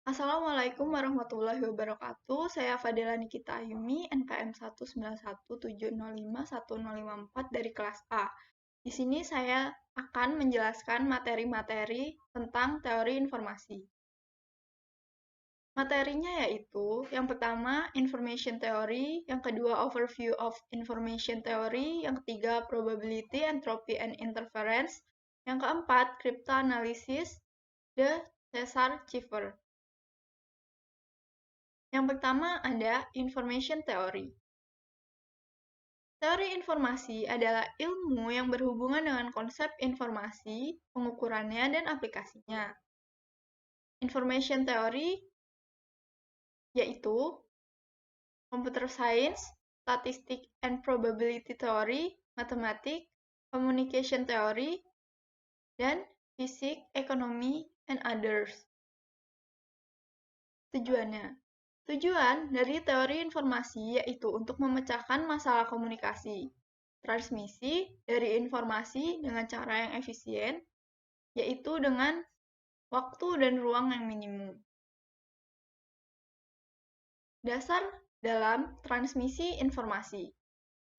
Assalamualaikum warahmatullahi wabarakatuh. Saya Fadila Nikita Ayumi, NPM 19170510054 dari kelas A. Di sini saya akan menjelaskan materi-materi tentang teori informasi. Materinya yaitu, yang pertama, information theory, yang kedua, overview of information theory, yang ketiga, probability, entropy, and interference, yang keempat, cryptanalysis, the Cesar-Cipher. Yang pertama ada information theory. Teori informasi adalah ilmu yang berhubungan dengan konsep informasi, pengukurannya, dan aplikasinya. Information theory yaitu computer science, statistics and probability theory, matematik, communication theory, dan fisik, ekonomi, and others. Tujuannya. Tujuan dari teori informasi yaitu untuk memecahkan masalah komunikasi, transmisi dari informasi dengan cara yang efisien, yaitu dengan waktu dan ruang yang minimum. Dasar dalam transmisi informasi.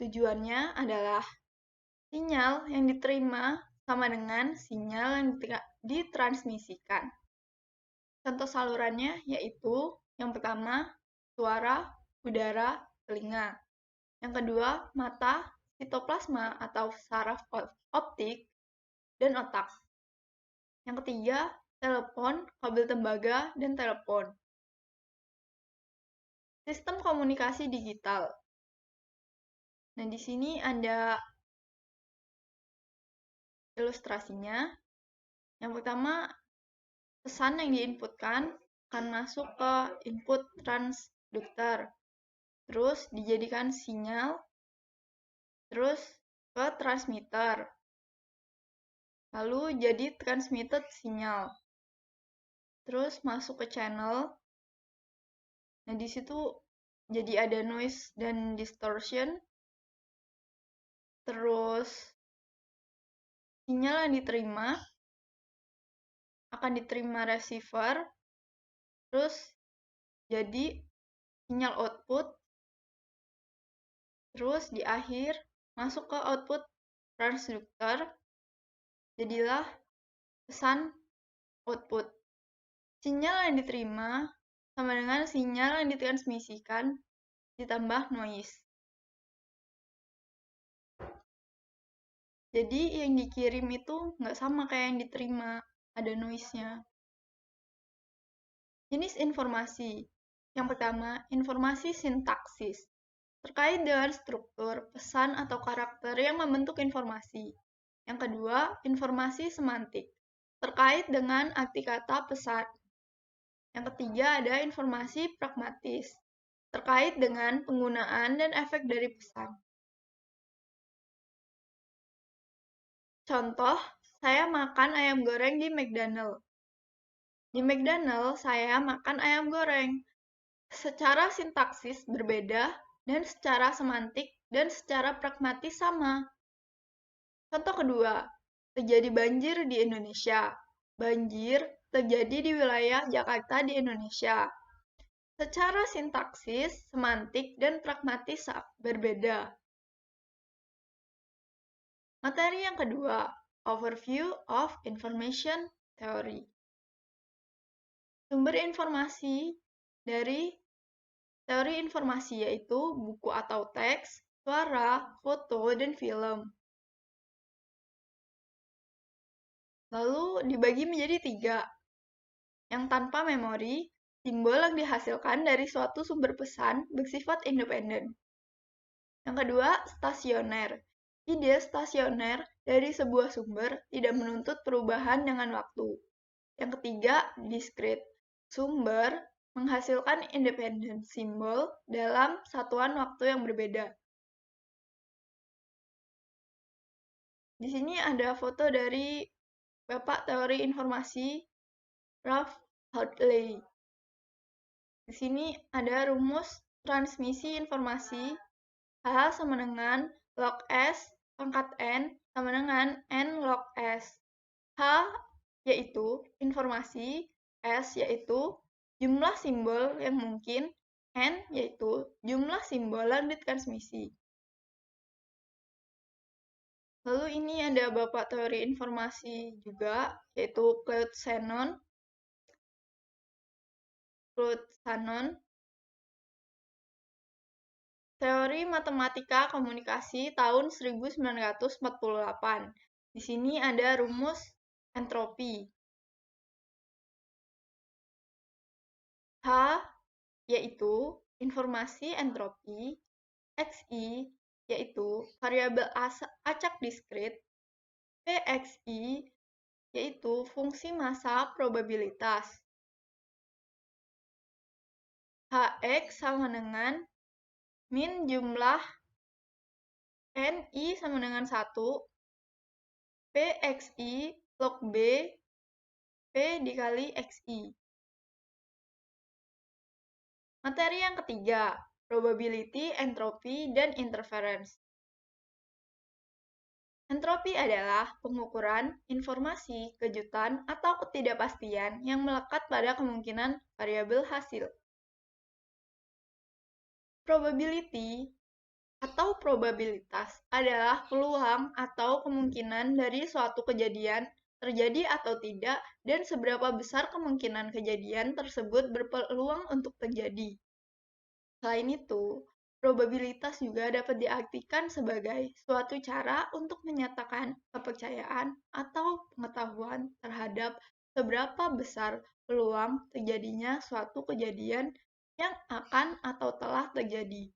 Tujuannya adalah sinyal yang diterima sama dengan sinyal yang ditransmisikan. Contoh salurannya yaitu yang pertama, suara, udara, telinga. Yang kedua, mata, sitoplasma atau saraf optik, dan otak. Yang ketiga, telepon, kabel tembaga, dan telepon. Sistem komunikasi digital. Nah, di sini ada ilustrasinya. Yang pertama, pesan yang diinputkan akan masuk ke input transducer. Terus dijadikan sinyal, terus ke transmitter. Lalu jadi transmitted sinyal. Terus masuk ke channel. Nah, di situ jadi ada noise dan distortion. Terus sinyal yang diterima akan diterima receiver. Terus jadi sinyal output. Terus di akhir masuk ke output transducer. Jadilah pesan output. Sinyal yang diterima sama dengan sinyal yang ditransmisikan ditambah noise. Jadi yang dikirim itu nggak sama kayak yang diterima, ada noise-nya. Jenis informasi. Yang pertama, informasi sintaksis. Terkait dengan struktur, pesan, atau karakter yang membentuk informasi. Yang kedua, informasi semantik. Terkait dengan arti kata pesan. Yang ketiga ada informasi pragmatis. Terkait dengan penggunaan dan efek dari pesan. Contoh, saya makan ayam goreng di McDonald. Di McDonald, saya makan ayam goreng. Secara sintaksis berbeda, dan secara semantik dan secara pragmatis sama. Contoh kedua, terjadi banjir di Indonesia. Banjir terjadi di wilayah Jakarta di Indonesia. Secara sintaksis, semantik, dan pragmatis berbeda. Materi yang kedua, overview of information theory. Sumber informasi dari teori informasi yaitu buku atau teks, suara, foto, dan film. Lalu dibagi menjadi 3. Yang tanpa memori, simbol yang dihasilkan dari suatu sumber pesan bersifat independen. Yang kedua, stasioner. Ide stasioner dari sebuah sumber tidak menuntut perubahan dengan waktu. Yang ketiga, diskrit. Sumber menghasilkan independen simbol dalam satuan waktu yang berbeda. Di sini ada foto dari Bapak Teori Informasi Ralph Hartley. Di sini ada rumus transmisi informasi H sama dengan log S pangkat N sama dengan N log S. H yaitu informasi, S yaitu jumlah simbol yang mungkin, N yaitu jumlah simbol lanjut transmisi. Lalu ini ada Bapak teori informasi juga, yaitu Claude Shannon. Teori Matematika Komunikasi tahun 1948. Di sini ada rumus entropi. H yaitu informasi entropi, XI yaitu variabel acak diskrit, PXI yaitu fungsi massa probabilitas. HX sama dengan min jumlah NI sama dengan 1, PXI log B, P dikali XI. Materi yang ketiga, probability, entropi, dan interference. Entropi adalah pengukuran informasi, kejutan, atau ketidakpastian yang melekat pada kemungkinan variabel hasil. Probability atau probabilitas adalah peluang atau kemungkinan dari suatu kejadian terjadi atau tidak dan seberapa besar kemungkinan kejadian tersebut berpeluang untuk terjadi. Selain itu, probabilitas juga dapat diartikan sebagai suatu cara untuk menyatakan kepercayaan atau pengetahuan terhadap seberapa besar peluang terjadinya suatu kejadian yang akan atau telah terjadi.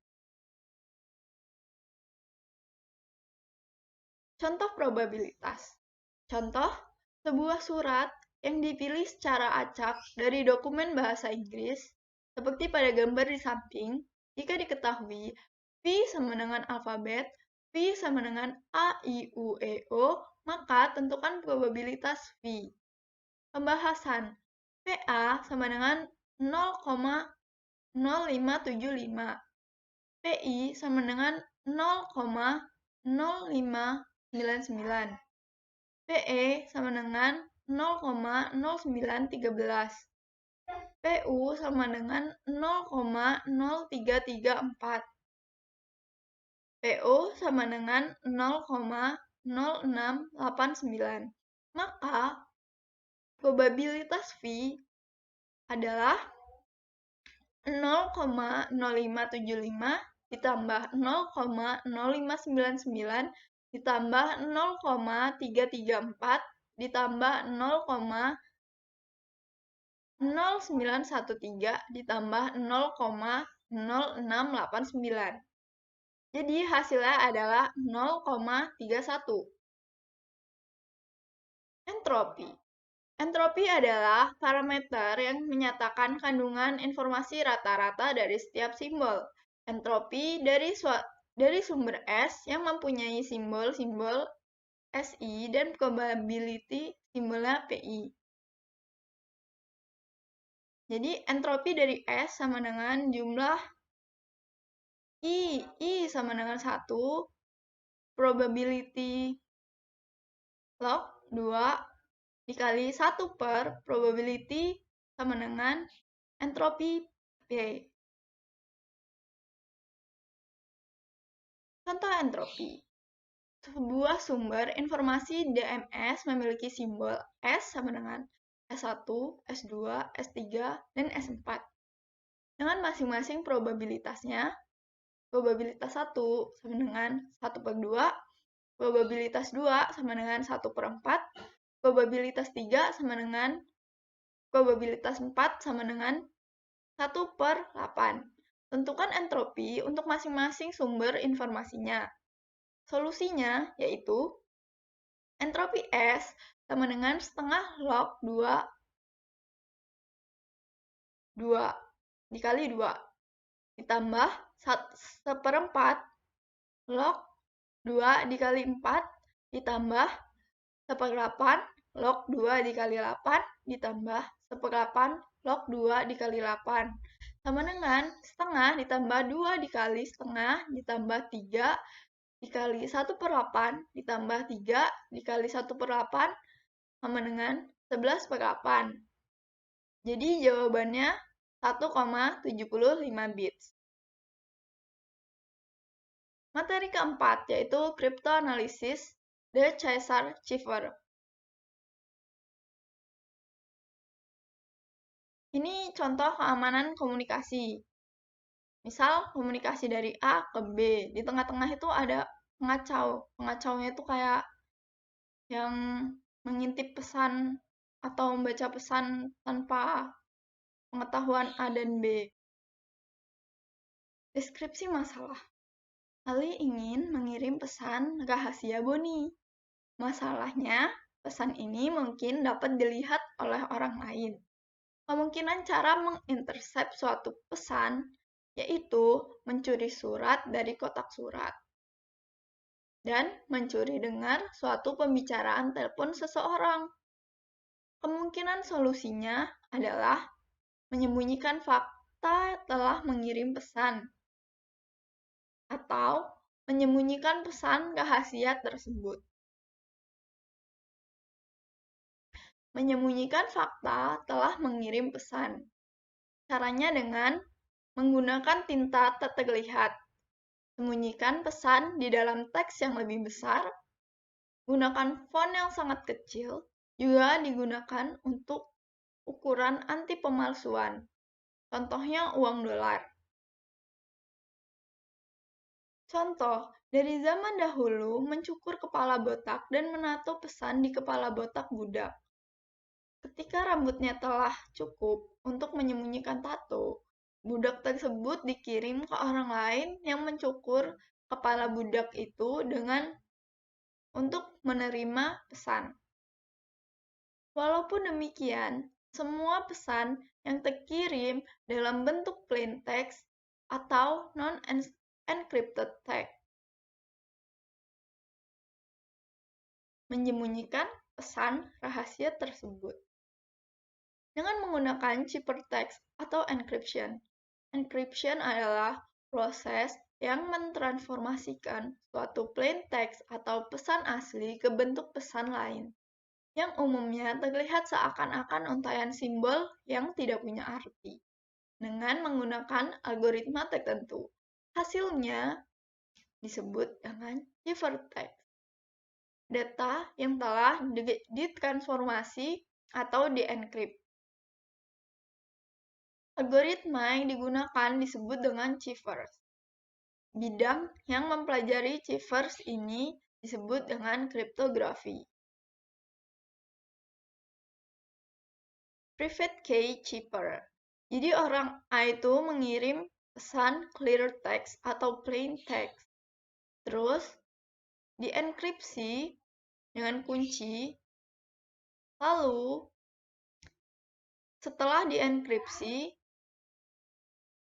Contoh probabilitas. Contoh, sebuah surat yang dipilih secara acak dari dokumen bahasa Inggris, seperti pada gambar di samping, jika diketahui V sama dengan alfabet, V sama dengan A, I, U, E, O, maka tentukan probabilitas V. Pembahasan, PA sama dengan 0,0575, PI sama dengan 0,0599, PE sama dengan 0,0913, PU sama dengan 0,0334, PO sama dengan 0,0689. Maka, probabilitas V adalah 0,0575 ditambah 0,0599 ditambah 0,334 ditambah 0,0913 ditambah 0,0689. Jadi hasilnya adalah 0,31. Entropi. Entropi adalah parameter yang menyatakan kandungan informasi rata-rata dari setiap simbol. Entropi dari sumber S yang mempunyai simbol-simbol SI dan probability simbolnya PI. Jadi entropi dari S sama dengan jumlah I sama dengan 1, probability log 2 dikali 1 per probability sama dengan entropi P. Contoh entropi. Sebuah sumber informasi DMS memiliki simbol S sama dengan S1, S2, S3, dan S4. Dengan masing-masing probabilitasnya, probabilitas 1 sama dengan 1 per 2, probabilitas 2 sama dengan 1 per 4, probabilitas 3 sama dengan probabilitas 4 sama dengan 1 per 8. Tentukan entropi untuk masing-masing sumber informasinya. Solusinya yaitu entropi S sama dengan setengah log 2 dikali 2 ditambah 1/4 log 2 dikali 4 ditambah 1/8 log 2 dikali 8 ditambah 1/8 log 2 dikali 8 sama dengan setengah ditambah 2 dikali setengah ditambah 3 dikali 1/8 ditambah 3 dikali 1/8 sama dengan 11/8. Jadi jawabannya 1,75 bits. Materi keempat yaitu cryptanalysis The Caesar Cipher. Ini contoh keamanan komunikasi. Misal komunikasi dari A ke B, di tengah-tengah itu ada pengacau. Pengacaunya itu kayak yang mengintip pesan atau membaca pesan tanpa pengetahuan A dan B. Deskripsi masalah. Ali ingin mengirim pesan rahasia Boni. Masalahnya, pesan ini mungkin dapat dilihat oleh orang lain. Kemungkinan cara mengintercept suatu pesan yaitu mencuri surat dari kotak surat dan mencuri dengar suatu pembicaraan telepon seseorang. Kemungkinan solusinya adalah menyembunyikan fakta telah mengirim pesan atau menyembunyikan pesan rahasia tersebut. Menyembunyikan fakta telah mengirim pesan. Caranya dengan menggunakan tinta tak terlihat. Sembunyikan pesan di dalam teks yang lebih besar. Gunakan font yang sangat kecil. Juga digunakan untuk ukuran anti pemalsuan. Contohnya uang dolar. Contoh, dari zaman dahulu mencukur kepala botak dan menato pesan di kepala botak budak. Ketika rambutnya telah cukup untuk menyembunyikan tato, budak tersebut dikirim ke orang lain yang mencukur kepala budak itu untuk menerima pesan. Walaupun demikian, semua pesan yang terkirim dalam bentuk plain text atau non-encrypted text menyembunyikan pesan rahasia tersebut. Dengan menggunakan ciphertext atau encryption. Encryption adalah proses yang mentransformasikan suatu plain text atau pesan asli ke bentuk pesan lain, yang umumnya terlihat seakan-akan untayan simbol yang tidak punya arti, dengan menggunakan algoritma tertentu. Hasilnya disebut dengan ciphertext. Data yang telah ditransformasi atau dienkrip. Algoritma yang digunakan disebut dengan ciphers. Bidang yang mempelajari ciphers ini disebut dengan kriptografi. Private key cipher. Jadi orang A itu mengirim pesan clear text atau plain text. Terus dienkripsi dengan kunci. Lalu setelah dienkripsi,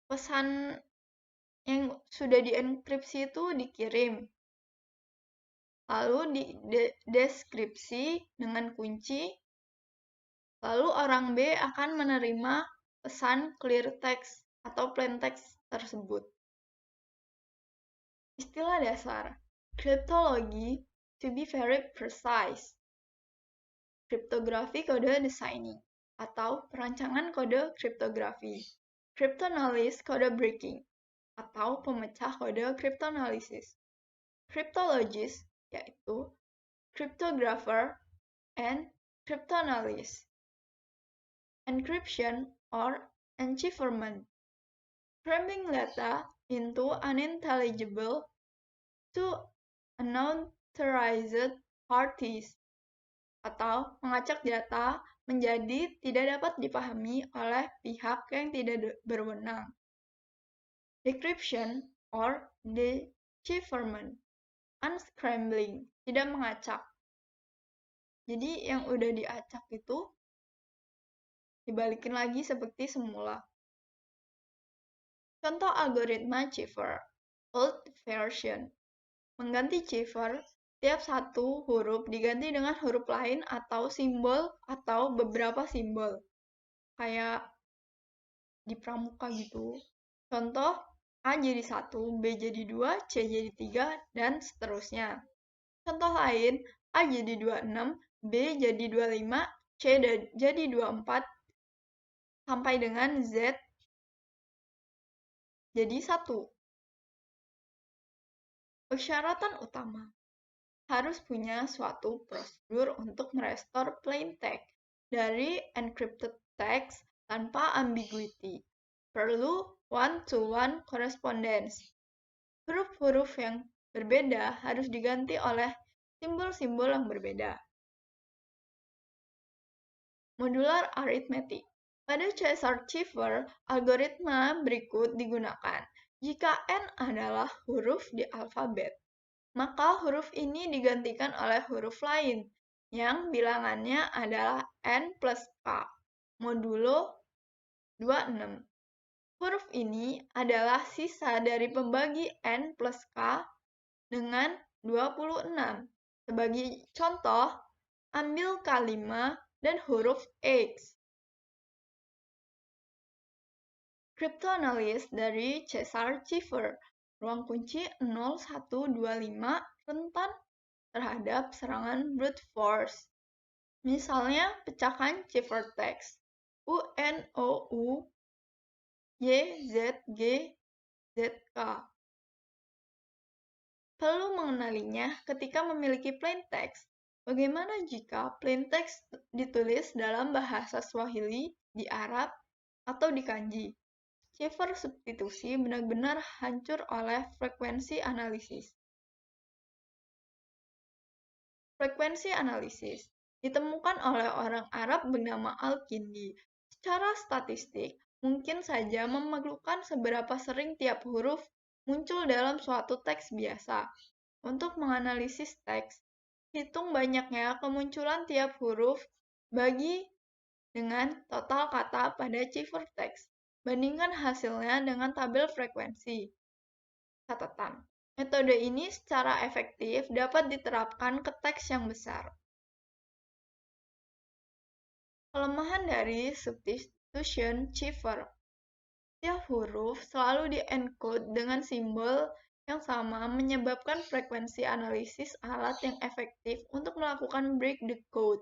pesan yang sudah dienkripsi itu dikirim. Lalu dideskripsi dengan kunci. Lalu orang B akan menerima pesan clear text atau plain text tersebut. Istilah dasar. Cryptology to be very precise. Kriptografi kode designing atau perancangan kode kriptografi. Cryptanalysis kode breaking atau pemecah kode cryptanalysis. Cryptologist yaitu cryptographer and cryptanalyst. Encryption or encipherment. Cramming data into unintelligible to unauthorized parties atau mengacak data menjadi tidak dapat dipahami oleh pihak yang tidak berwenang. Decryption or decipherment. Unscrambling, tidak mengacak. Jadi yang udah diacak itu dibalikin lagi seperti semula. Contoh algoritma cipher. Old version. Mengganti cipher, tiap satu huruf diganti dengan huruf lain atau simbol atau beberapa simbol. Kayak di pramuka gitu. Contoh, A jadi 1, B jadi 2, C jadi 3, dan seterusnya. Contoh lain, A jadi 26, B jadi 25, C jadi 24, sampai dengan Z jadi 1. Persyaratan utama harus punya suatu prosedur untuk merestore plain text dari encrypted text tanpa ambiguity. Perlu one-to-one correspondence. Huruf-huruf yang berbeda harus diganti oleh simbol-simbol yang berbeda. Modular arithmetic. Pada Caesar Cipher, algoritma berikut digunakan. Jika n adalah huruf di alfabet, maka huruf ini digantikan oleh huruf lain yang bilangannya adalah n plus k, modulo 26. Huruf ini adalah sisa dari pembagi n plus k dengan 26. Sebagai contoh, ambil K5 dan huruf X. Cryptanalysis dari Caesar Cipher, ruang kunci 0125 rentan terhadap serangan brute force. Misalnya, pecahkan ciphertext UNOU YZGZK. Perlu mengenalinya ketika memiliki plain text. Bagaimana jika plain text ditulis dalam bahasa Swahili, di Arab, atau di kanji? Cipher substitusi benar-benar hancur oleh frekuensi analisis. Frekuensi analisis ditemukan oleh orang Arab bernama Al-Kindi. Secara statistik, mungkin saja memerlukan seberapa sering tiap huruf muncul dalam suatu teks biasa. Untuk menganalisis teks, hitung banyaknya kemunculan tiap huruf bagi dengan total kata pada ciphertext. Bandingkan hasilnya dengan tabel frekuensi. Catatan. Metode ini secara efektif dapat diterapkan ke teks yang besar. Kelemahan dari substitution cipher. Setiap huruf selalu di-encode dengan simbol yang sama menyebabkan frekuensi analisis alat yang efektif untuk melakukan break the code.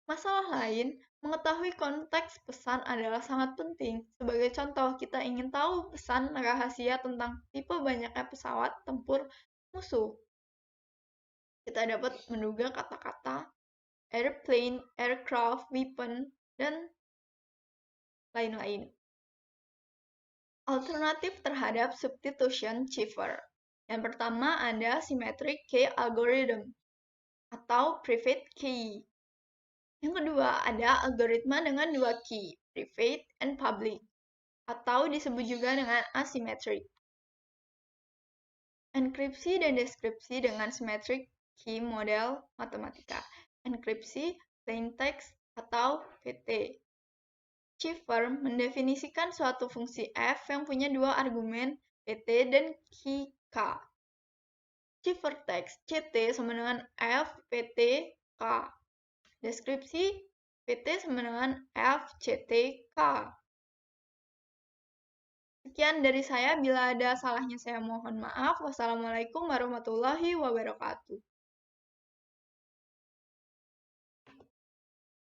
Masalah lain, mengetahui konteks pesan adalah sangat penting. Sebagai contoh, kita ingin tahu pesan rahasia tentang tipe banyaknya pesawat tempur musuh. Kita dapat menduga kata-kata airplane, aircraft, weapon, dan lain-lain. Alternatif terhadap substitution cipher. Yang pertama ada symmetric key algorithm atau private key. Yang kedua ada algoritma dengan dua key, private and public, atau disebut juga dengan asymmetric. Enkripsi dan deskripsi dengan symmetric key model matematika. Enkripsi, plain text, atau VT. Cipher mendefinisikan suatu fungsi f yang punya dua argumen, pt dan key k. Ciphertext ct sama dengan f pt k. Deskripsi pt sama dengan f ct k. Sekian dari saya, bila ada salahnya saya mohon maaf. Wassalamualaikum warahmatullahi wabarakatuh.